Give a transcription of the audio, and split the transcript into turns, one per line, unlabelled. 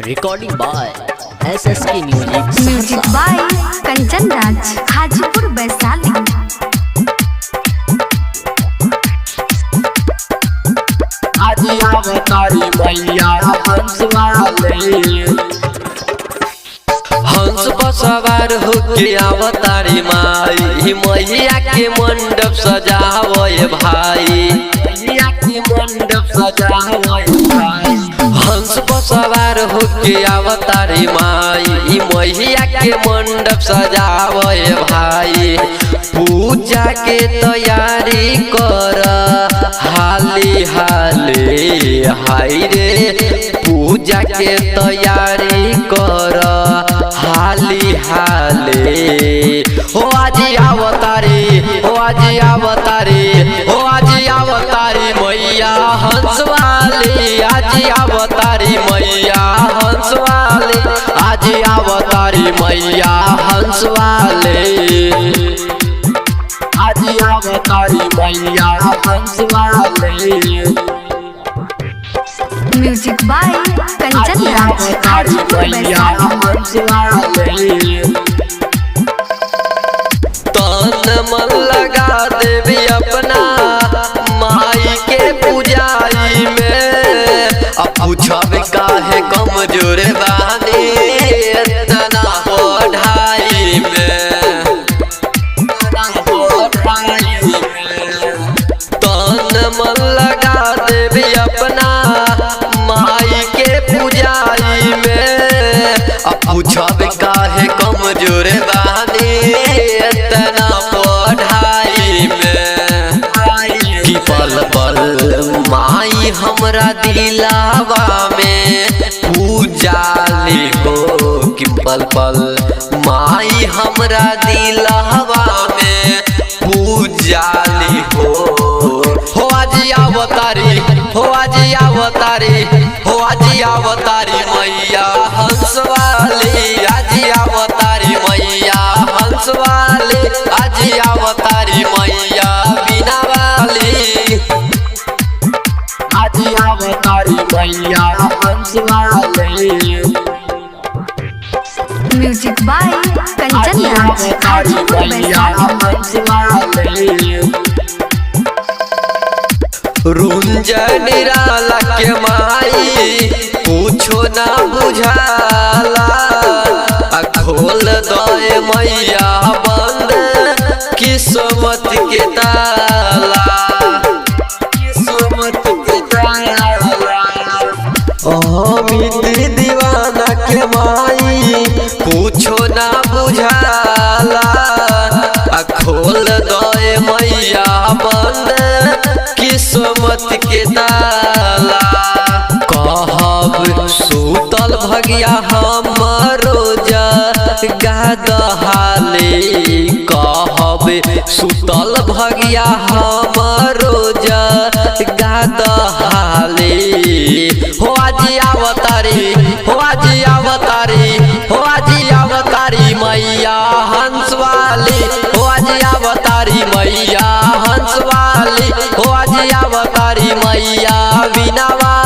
Recording by SSK
music by Kanchan Raj Hajipur Vaishali.
हंस पर सवार होके अवतारी माई मैया के मंडप सजावे भाई, मैया के मंडप सजावे भाई। हंस पर सवार होके अवतारी माई मैया के मंडप सजावे भाई। पूजा के तैयारी कर हाली हाली हाय रे, पूजा के तैयारी कर हाली हाली। हो आज अवतारी, हो आज अवतारी, हो आज अवतारी मैया हंस वाली, आज अवतारी मैया हंस वाली, आज अवतारी मैया हंस वाली, आज अवतारी मैया हंस वाली।
Music by Kanchan Raj Hajipur Vaishali.
तन मन लगा देवी अपना माई के पूजाई में। अब पूछब काहे कमजोर बानी इतना पढ़ाई में, तन मन लगा देवी अपना माई के पूजाई में। अब पूछब काहे कमजोर बानी इतना पढ़ाई में। कि पल पल माई हमरा दिलावा में पूजाली हो, कि पल पल माई हमरा दिलावा में पूजाली हो। हो आज अवतारी, हो आज अवतारी, हो आज अवतारी मैया हंस वाली, आज अवतारी मैया हंस वाली, आज अवतारी मैया बिना वाली, आज अवतारी मैया हंस वाली।
Music by Kanchan Raj Hajipur Vaishali.
रुंजन निराला के माई पूछो ना बुझाला। खोल दे मैया बंद किस्मत के ताला, किस्मत के ताला। अमित दीवाना के माई पूछो ना बुझाला। खोल दे मैया बंद किस्मत के ताला। कहब सूतल भगिया हमरो जगदहाली, कहब सूतल भगिया हमरो जगदहाली। हो आज अवतारी, हो आज अवतारी, हो आज अवतारी मैया हंस वाली, हो आज अवतारी मैया हंस वाली, हो आज अवतारी मैया बिना वाली।